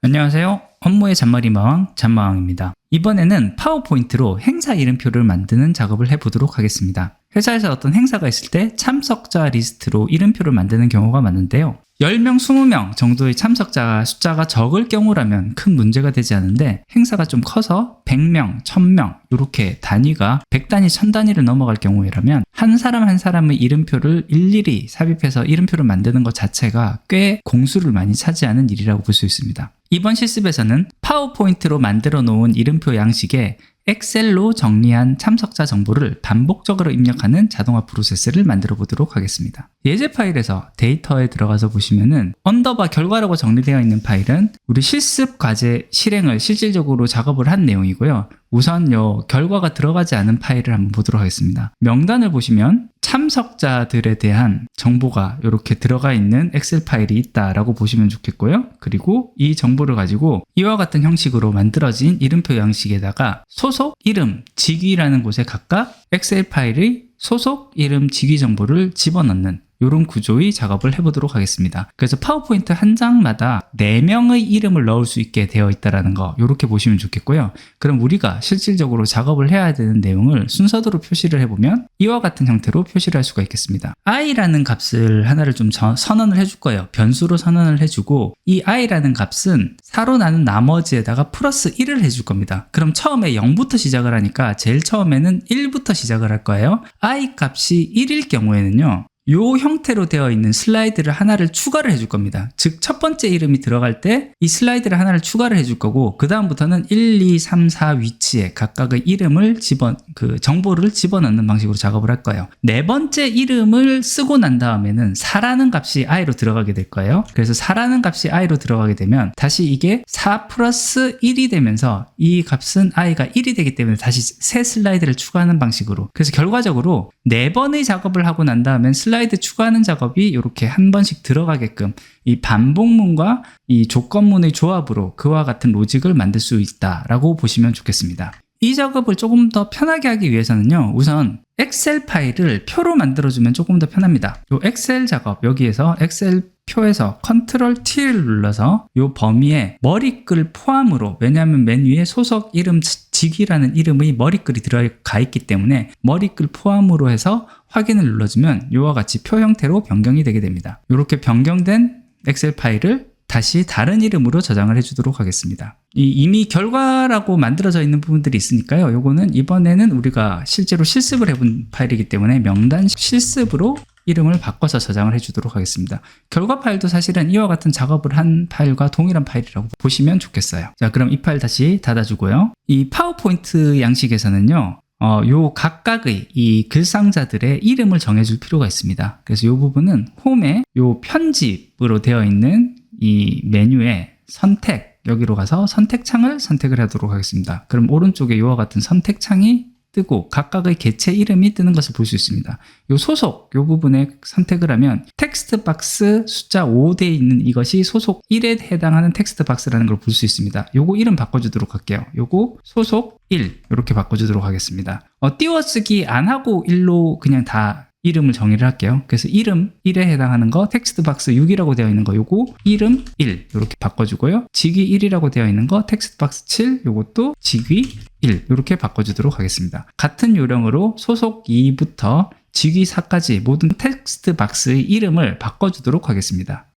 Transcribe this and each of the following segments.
안녕하세요. 업무의 잔머리마왕 잔마왕입니다. 이번에는 파워포인트로 행사 이름표를 만드는 작업을 해보도록 하겠습니다. 회사에서 어떤 행사가 있을 때 참석자 리스트로 이름표를 만드는 경우가 많은데요. 10명, 20명 정도의 참석자 숫자가 적을 경우라면 큰 문제가 되지 않은데 행사가 좀 커서 100명, 1000명 이렇게 단위가 100단위, 1000단위를 넘어갈 경우라면 한 사람 한 사람의 이름표를 일일이 삽입해서 이름표를 만드는 것 자체가 꽤 공수를 많이 차지하는 일이라고 볼 수 있습니다. 이번 실습에서는 파워포인트로 만들어 놓은 이름표 양식에 엑셀로 정리한 참석자 정보를 반복적으로 입력하는 자동화 프로세스를 만들어 보도록 하겠습니다. 예제 파일에서 데이터에 들어가서 보시면은 언더바 결과라고 정리되어 있는 파일은 우리 실습 과제 실행을 실질적으로 작업을 한 내용이고요. 우선 결과가 들어가지 않은 파일을 한번 보도록 하겠습니다. 명단을 보시면 참석자들에 대한 정보가 이렇게 들어가 있는 엑셀 파일이 있다라고 보시면 좋겠고요. 그리고 이 정보를 가지고 이와 같은 형식으로 만들어진 이름표 양식에다가 소속, 이름, 직위라는 곳에 각각 엑셀 파일의 소속, 이름, 직위 정보를 집어넣는 이런 구조의 작업을 해보도록 하겠습니다. 그래서 파워포인트 한 장마다 4명의 이름을 넣을 수 있게 되어 있다는 거 이렇게 보시면 좋겠고요. 그럼 우리가 실질적으로 작업을 해야 되는 내용을 순서대로 표시를 해보면 이와 같은 형태로 표시를 할 수가 있겠습니다. i라는 값을 하나를 좀 선언을 해줄 거예요. 변수로 선언을 해주고 이 i라는 값은 사로 나눈 나머지에다가 플러스 1을 해줄 겁니다. 그럼 처음에 0부터 시작을 하니까 제일 처음에는 1부터 시작을 할 거예요. i 값이 1일 경우에는요. 요 형태로 되어 있는 슬라이드를 하나를 추가를 해줄 겁니다. 즉 첫 번째 이름이 들어갈 때 이 슬라이드를 하나를 추가를 해줄 거고 그 다음부터는 1, 2, 3, 4 위치에 각각의 이름을 정보를 집어넣는 방식으로 작업을 할 거예요. 네 번째 이름을 쓰고 난 다음에는 4라는 값이 i로 들어가게 될 거예요. 그래서 4라는 값이 i로 들어가게 되면 다시 이게 4 플러스 1이 되면서 이 값은 i가 1이 되기 때문에 다시 새 슬라이드를 추가하는 방식으로, 그래서 결과적으로 4번의 작업을 하고 난 다음엔 슬라이드 추가하는 작업이 이렇게 한 번씩 들어가게끔 이 반복문과 이 조건문의 조합으로 그와 같은 로직을 만들 수 있다라고 보시면 좋겠습니다. 이 작업을 조금 더 편하게 하기 위해서는요, 우선 엑셀 파일을 표로 만들어주면 조금 더 편합니다. 이 엑셀 작업, 여기에서 엑셀 표에서 컨트롤 T를 눌러서 이 범위에 머리글 포함으로, 왜냐하면 맨 위에 소속, 이름, 직위라는 이름의 머리글이 들어가 있기 때문에 머리글 포함으로 해서 확인을 눌러주면 이와 같이 표 형태로 변경이 되게 됩니다. 이렇게 변경된 엑셀 파일을 다시 다른 이름으로 저장을 해주도록 하겠습니다. 이미 결과라고 만들어져 있는 부분들이 있으니까요. 요거는 이번에는 우리가 실제로 실습을 해본 파일이기 때문에 명단 실습으로 이름을 바꿔서 저장을 해주도록 하겠습니다. 결과 파일도 사실은 이와 같은 작업을 한 파일과 동일한 파일이라고 보시면 좋겠어요. 자, 그럼 이 파일 다시 닫아주고요. 이 파워포인트 양식에서는요, 요 각각의 이 글상자들의 이름을 정해줄 필요가 있습니다. 그래서 이 부분은 홈에 요 편집으로 되어 있는 이 메뉴에 선택, 여기로 가서 선택창을 선택을 하도록 하겠습니다. 그럼 오른쪽에 이와 같은 선택창이 뜨고 각각의 개체 이름이 뜨는 것을 볼 수 있습니다. 요 소속, 요 부분에 선택을 하면 텍스트 박스 숫자 5대에 있는 이것이 소속 1에 해당하는 텍스트 박스라는 걸 볼 수 있습니다. 요거 이름 바꿔주도록 할게요. 요거 소속 1 이렇게 바꿔주도록 하겠습니다. 띄워쓰기 안 하고 1로 그냥 다 이름을 정의를 할게요. 그래서 이름 1에 해당하는 거 텍스트 박스 6이라고 되어 있는 거 요거 이름 1 이렇게 바꿔주고요. 직위 1이라고 되어 있는 거 텍스트 박스 7 요것도 직위 1 이렇게 바꿔주도록 하겠습니다. 같은 요령으로 소속 2부터 직위 4까지 모든 텍스트 박스의 이름을 바꿔주도록 하겠습니다.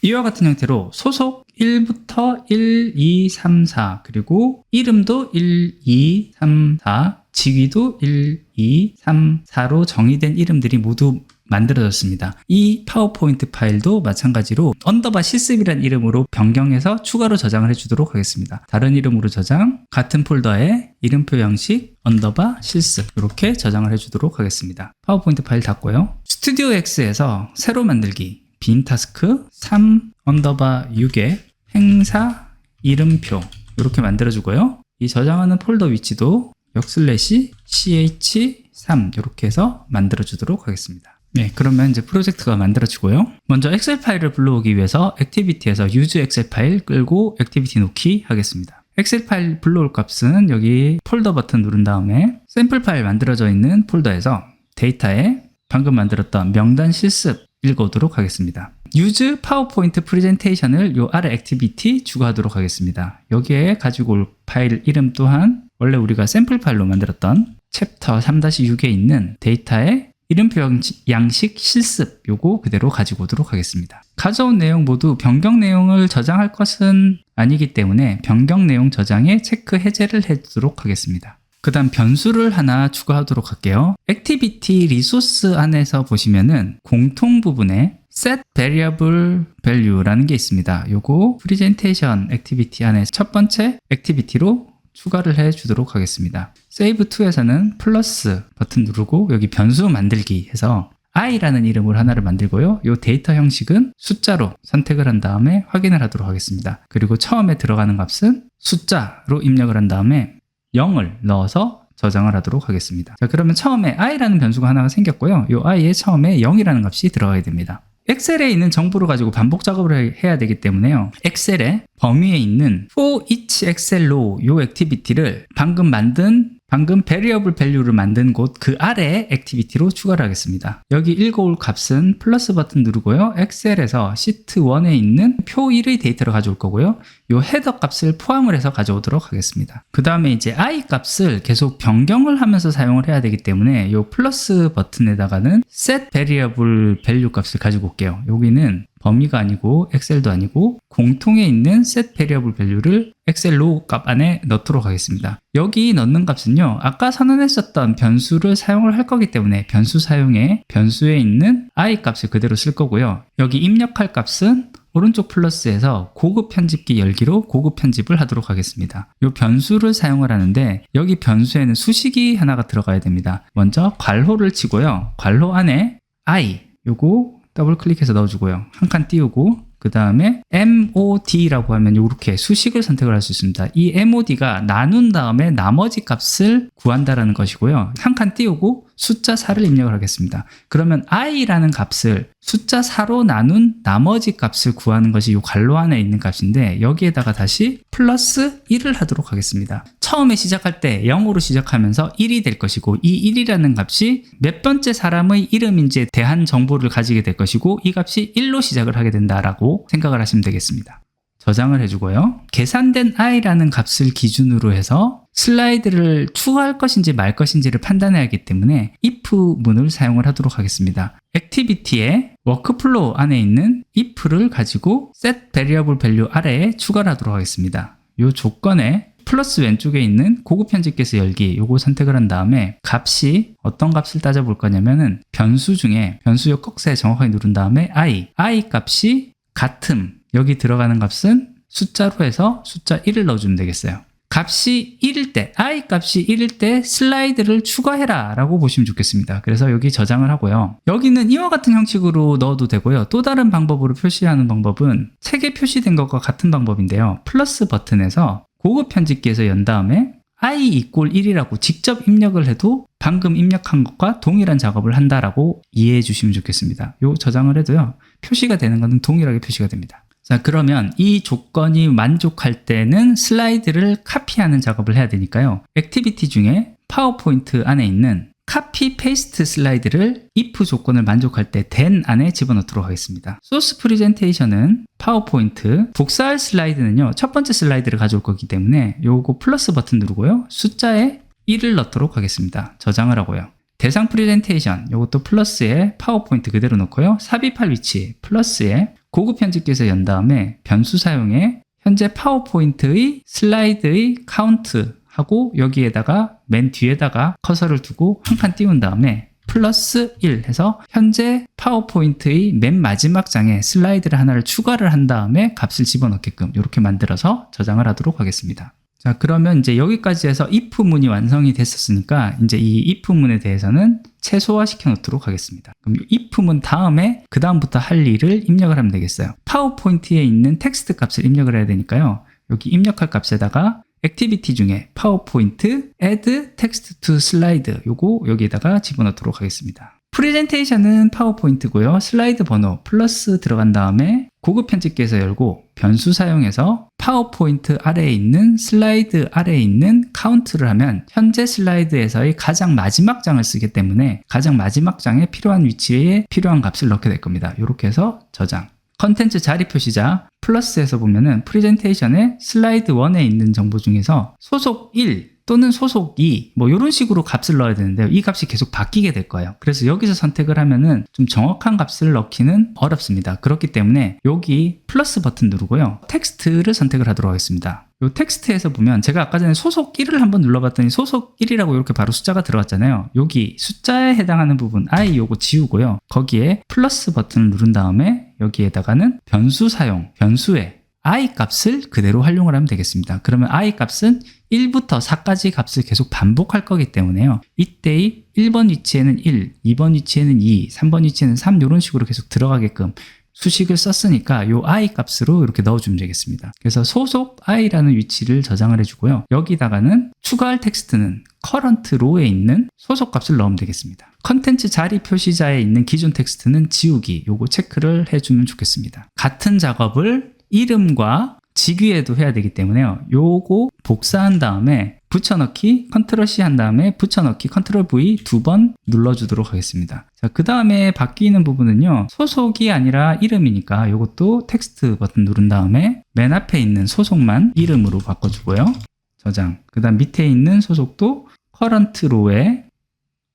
이와 같은 형태로 소속 1부터 1, 2, 3, 4 그리고 이름도 1, 2, 3, 4 직위도 1, 2, 3, 4로 정의된 이름들이 모두 만들어졌습니다. 이 파워포인트 파일도 마찬가지로 언더바 실습이라는 이름으로 변경해서 추가로 저장을 해주도록 하겠습니다. 다른 이름으로 저장, 같은 폴더에 이름표 양식 언더바 실습 이렇게 저장을 해주도록 하겠습니다. 파워포인트 파일 닫고요. 스튜디오 X에서 새로 만들기 빈 타스크 3 언더바 6에 행사 이름표 이렇게 만들어주고요. 이 저장하는 폴더 위치도 역/ch3 이렇게 해서 만들어주도록 하겠습니다. 네, 그러면 이제 프로젝트가 만들어지고요. 먼저 엑셀 파일을 불러오기 위해서 액티비티에서 use 엑셀 파일 끌고 액티비티 놓기 하겠습니다. 엑셀 파일 불러올 값은 여기 폴더 버튼 누른 다음에 샘플 파일 만들어져 있는 폴더에서 데이터에 방금 만들었던 명단 실습 읽어오도록 하겠습니다. use 파워포인트 프레젠테이션을 요 아래 액티비티 추가하도록 하겠습니다. 여기에 가지고 올 파일 이름 또한 원래 우리가 샘플 파일로 만들었던 챕터 3-6에 있는 데이터의 이름표 양식 실습 요거 그대로 가지고 오도록 하겠습니다. 가져온 내용 모두 변경 내용을 저장할 것은 아니기 때문에 변경 내용 저장에 체크 해제를 해두도록 하겠습니다. 그 다음 변수를 하나 추가하도록 할게요. 액티비티 리소스 안에서 보시면은 공통 부분에 set variable value라는 게 있습니다. 요거 프레젠테이션 액티비티 안에 첫 번째 액티비티로 추가를 해 주도록 하겠습니다. Save to에서는 플러스 버튼 누르고 여기 변수 만들기 해서 i라는 이름으로 하나를 만들고요. 이 데이터 형식은 숫자로 선택을 한 다음에 확인을 하도록 하겠습니다. 그리고 처음에 들어가는 값은 숫자로 입력을 한 다음에 0을 넣어서 저장을 하도록 하겠습니다. 자, 그러면 처음에 i라는 변수가 하나가 생겼고요. 이 i에 처음에 0이라는 값이 들어가야 됩니다. 엑셀에 있는 정보를 가지고 반복 작업을 해야 되기 때문에요. 엑셀의 범위에 있는 for each Excel row 요 액티비티를 방금 variable value를 만든 곳 그 아래에 액티비티로 추가를 하겠습니다. 여기 읽어올 값은 플러스 버튼 누르고요. 엑셀에서 시트 1에 있는 표 1의 데이터를 가져올 거고요. 요 헤더 값을 포함을 해서 가져오도록 하겠습니다. 그 다음에 이제 i 값을 계속 변경을 하면서 사용을 해야 되기 때문에 요 플러스 버튼에다가는 set variable value 값을 가지고 올게요. 여기는 범위가 아니고 엑셀도 아니고 공통에 있는 set variable value를 엑셀 row 값 안에 넣도록 하겠습니다. 여기 넣는 값은요, 아까 선언했었던 변수를 사용을 할 거기 때문에 변수 사용에 변수에 있는 i 값을 그대로 쓸 거고요. 여기 입력할 값은 오른쪽 플러스에서 고급 편집기 열기로 고급 편집을 하도록 하겠습니다. 이 변수를 사용을 하는데 여기 변수에는 수식이 하나가 들어가야 됩니다. 먼저 괄호를 치고요. 괄호 안에 i 요거 더블 클릭해서 넣어주고요. 한 칸 띄우고 그 다음에 MOD라고 하면 이렇게 수식을 선택을 할 수 있습니다. 이 MOD가 나눈 다음에 나머지 값을 구한다라는 것이고요. 한 칸 띄우고 숫자 4를 입력을 하겠습니다. 그러면 i라는 값을 숫자 4로 나눈 나머지 값을 구하는 것이 이 괄호 안에 있는 값인데 여기에다가 다시 플러스 1을 하도록 하겠습니다. 처음에 시작할 때 0으로 시작하면서 1이 될 것이고 이 1이라는 값이 몇 번째 사람의 이름인지에 대한 정보를 가지게 될 것이고 이 값이 1로 시작을 하게 된다라고 생각을 하시면 되겠습니다. 저장을 해주고요. 계산된 i라는 값을 기준으로 해서 슬라이드를 추가할 것인지 말 것인지를 판단해야 하기 때문에 if 문을 사용을 하도록 하겠습니다. 액티비티의 워크플로우 안에 있는 if를 가지고 set variable value 아래에 추가를 하도록 하겠습니다. 이 조건에 플러스 왼쪽에 있는 고급 편집기에서 열기 요거 선택을 한 다음에 값이 어떤 값을 따져볼 거냐면은 변수 중에 변수요 꺽쇠 정확하게 누른 다음에 i 값이 같음 여기 들어가는 값은 숫자로 해서 숫자 1을 넣어주면 되겠어요. 값이 1일 때, i 값이 1일 때 슬라이드를 추가해라 라고 보시면 좋겠습니다. 그래서 여기 저장을 하고요. 여기는 이와 같은 형식으로 넣어도 되고요. 또 다른 방법으로 표시하는 방법은 책에 표시된 것과 같은 방법인데요. 플러스 버튼에서 고급 편집기에서 연 다음에 i equal 1이라고 직접 입력을 해도 방금 입력한 것과 동일한 작업을 한다라고 이해해 주시면 좋겠습니다. 요 저장을 해도요. 표시가 되는 것은 동일하게 표시가 됩니다. 자, 그러면 이 조건이 만족할 때는 슬라이드를 카피하는 작업을 해야 되니까요. 액티비티 중에 파워포인트 안에 있는 카피 페이스트 슬라이드를 if 조건을 만족할 때 then 안에 집어넣도록 하겠습니다. 소스 프레젠테이션은 파워포인트, 복사할 슬라이드는요. 첫 번째 슬라이드를 가져올 거기 때문에 요거 플러스 버튼 누르고요. 숫자에 1을 넣도록 하겠습니다. 저장을 하고요. 대상 프레젠테이션 요것도 플러스에 파워포인트 그대로 넣고요. 삽입할 위치 플러스에 고급 편집기에서 연 다음에 변수 사용에 현재 파워포인트의 슬라이드의 카운트 하고 여기에다가 맨 뒤에다가 커서를 두고 한 칸 띄운 다음에 플러스 1 해서 현재 파워포인트의 맨 마지막 장에 슬라이드를 하나를 추가를 한 다음에 값을 집어넣게끔 이렇게 만들어서 저장을 하도록 하겠습니다. 자, 그러면 이제 여기까지 해서 if 문이 완성이 됐었으니까 이제 이 if 문에 대해서는 최소화 시켜 놓도록 하겠습니다. 그럼 if 문 다음에 그 다음부터 할 일을 입력을 하면 되겠어요. 파워포인트에 있는 텍스트 값을 입력을 해야 되니까요. 여기 입력할 값에다가 액티비티 중에 파워포인트 add text to slide 요거 여기에다가 집어넣도록 하겠습니다. 프레젠테이션은 파워포인트고요. 슬라이드 번호 플러스 들어간 다음에 고급 편집기에서 열고 변수 사용해서 파워포인트 아래에 있는 슬라이드 아래에 있는 카운트를 하면 현재 슬라이드에서의 가장 마지막 장을 쓰기 때문에 가장 마지막 장에 필요한 위치에 필요한 값을 넣게 될 겁니다. 이렇게 해서 저장. 컨텐츠 자리 표시자 플러스에서 보면은 프레젠테이션의 슬라이드 1에 있는 정보 중에서 소속 1 또는 소속 2 뭐 이런 식으로 값을 넣어야 되는데요. 이 값이 계속 바뀌게 될 거예요. 그래서 여기서 선택을 하면은 좀 정확한 값을 넣기는 어렵습니다. 그렇기 때문에 여기 플러스 버튼 누르고요. 텍스트를 선택을 하도록 하겠습니다. 이 텍스트에서 보면 제가 아까 전에 소속 1을 한번 눌러봤더니 소속 1이라고 이렇게 바로 숫자가 들어갔잖아요. 여기 숫자에 해당하는 부분 I 요거 지우고요. 거기에 플러스 버튼을 누른 다음에 여기에다가는 변수 사용, 변수에 I 값을 그대로 활용을 하면 되겠습니다. 그러면 I 값은 1부터 4까지 값을 계속 반복할 거기 때문에요. 이때의 1번 위치에는 1, 2번 위치에는 2, 3번 위치에는 3 이런 식으로 계속 들어가게끔 수식을 썼으니까 이 I 값으로 이렇게 넣어주면 되겠습니다. 그래서 소속 I라는 위치를 저장을 해주고요. 여기다가는 추가할 텍스트는 current row에 있는 소속 값을 넣으면 되겠습니다. 컨텐츠 자리 표시자에 있는 기존 텍스트는 지우기, 요거 체크를 해주면 좋겠습니다. 같은 작업을 이름과 직위에도 해야 되기 때문에요. 요거 복사한 다음에 붙여넣기 컨트롤 C 한 다음에 붙여넣기 컨트롤 V 2번 눌러주도록 하겠습니다. 자, 그 다음에 바뀌는 부분은요. 소속이 아니라 이름이니까 요것도 텍스트 버튼 누른 다음에 맨 앞에 있는 소속만 이름으로 바꿔주고요. 저장. 그 다음 밑에 있는 소속도 current row의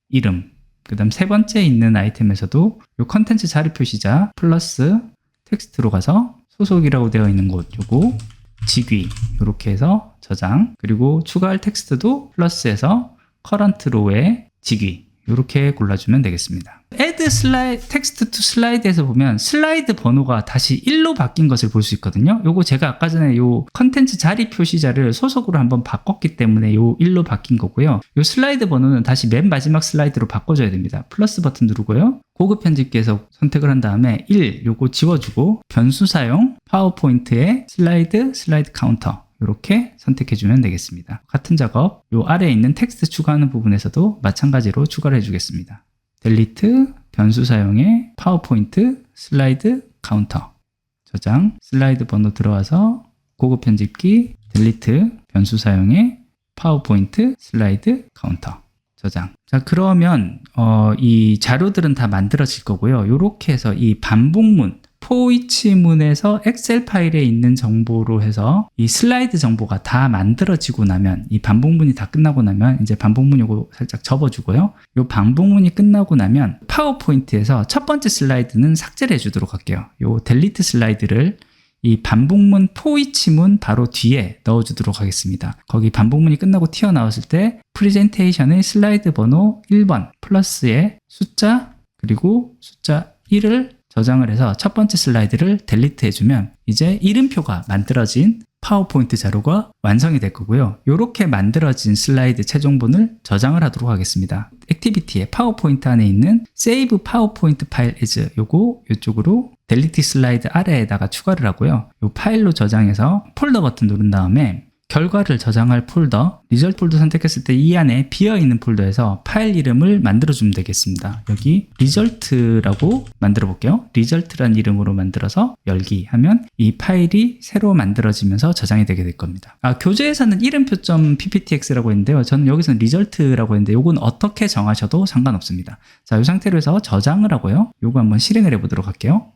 이름. 그 다음 세 번째 있는 아이템에서도 요 컨텐츠 자리 표시자 플러스 텍스트로 가서 소속이라고 되어 있는 곳 요거 직위 이렇게 해서 저장, 그리고 추가할 텍스트도 플러스해서 current row의 직위 이렇게 골라주면 되겠습니다. add slide, text to slide에서 보면 슬라이드 번호가 다시 1로 바뀐 것을 볼 수 있거든요. 요거 제가 아까 전에 요 컨텐츠 자리 표시자를 소속으로 한번 바꿨기 때문에 요 1로 바뀐 거고요. 요 슬라이드 번호는 다시 맨 마지막 슬라이드로 바꿔줘야 됩니다. 플러스 버튼 누르고요. 고급 편집기에서 선택을 한 다음에 1 요거 지워주고 변수 사용 파워포인트에 슬라이드 카운터 이렇게 선택해주면 되겠습니다. 같은 작업 요 아래에 있는 텍스트 추가하는 부분에서도 마찬가지로 추가를 해주겠습니다. 델리트 변수 사용에 파워포인트 슬라이드 카운터 저장 슬라이드 번호 들어와서 고급 편집기 델리트 변수 사용에 파워포인트 슬라이드 카운터 저장. 자, 그러면 이 자료들은 다 만들어질 거고요. 이렇게 해서 이 반복문 포이치문에서 엑셀 파일에 있는 정보로 해서 이 슬라이드 정보가 다 만들어지고 나면 이 반복문이 다 끝나고 나면 이제 반복문 요거 살짝 접어주고요. 요 반복문이 끝나고 나면 파워포인트에서 첫 번째 슬라이드는 삭제를 해주도록 할게요. 요 델리트 슬라이드를 이 반복문 포이치문 바로 뒤에 넣어주도록 하겠습니다. 거기 반복문이 끝나고 튀어나왔을 때 프레젠테이션의 슬라이드 번호 1번 플러스의 숫자 그리고 숫자 1을 저장을 해서 첫 번째 슬라이드를 델리트 해주면 이제 이름표가 만들어진 파워포인트 자료가 완성이 될 거고요. 이렇게 만들어진 슬라이드 최종본을 저장을 하도록 하겠습니다. 액티비티에 파워포인트 안에 있는 Save PowerPoint File As 요거 이쪽으로 델리트 슬라이드 아래에다가 추가를 하고요. 이 파일로 저장해서 폴더 버튼 누른 다음에 결과를 저장할 폴더, 리절트 폴더 선택했을 때 이 안에 비어있는 폴더에서 파일 이름을 만들어주면 되겠습니다. 여기 리절트라고 만들어 볼게요. 리절트란 이름으로 만들어서 열기 하면 이 파일이 새로 만들어지면서 저장이 되게 될 겁니다. 교재에서는 이름표.pptx라고 했는데요. 저는 여기서는 리절트라고 했는데 이건 어떻게 정하셔도 상관없습니다. 자, 이 상태로 해서 저장을 하고요. 요거 한번 실행을 해보도록 할게요.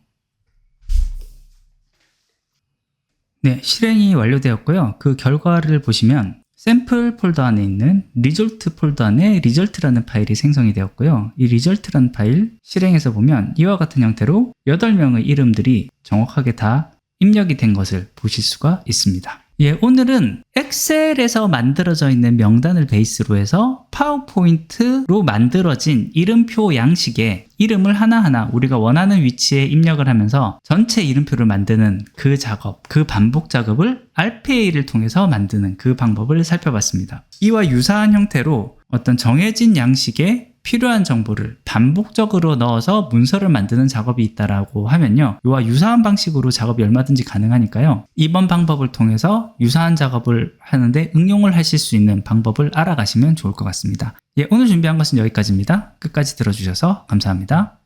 네, 실행이 완료되었고요. 그 결과를 보시면 샘플 폴더 안에 있는 리졸트 폴더 안에 리절트라는 파일이 생성이 되었고요. 이 리절트라는 파일 실행해서 보면 이와 같은 형태로 8명의 이름들이 정확하게 다 입력이 된 것을 보실 수가 있습니다. 예, 오늘은 엑셀에서 만들어져 있는 명단을 베이스로 해서 파워포인트로 만들어진 이름표 양식에 이름을 하나하나 우리가 원하는 위치에 입력을 하면서 전체 이름표를 만드는 그 작업, 그 반복 작업을 RPA를 통해서 만드는 그 방법을 살펴봤습니다. 이와 유사한 형태로 어떤 정해진 양식에 필요한 정보를 반복적으로 넣어서 문서를 만드는 작업이 있다라고 하면요. 이와 유사한 방식으로 작업이 얼마든지 가능하니까요. 이번 방법을 통해서 유사한 작업을 하는데 응용을 하실 수 있는 방법을 알아가시면 좋을 것 같습니다. 예, 오늘 준비한 것은 여기까지입니다. 끝까지 들어주셔서 감사합니다.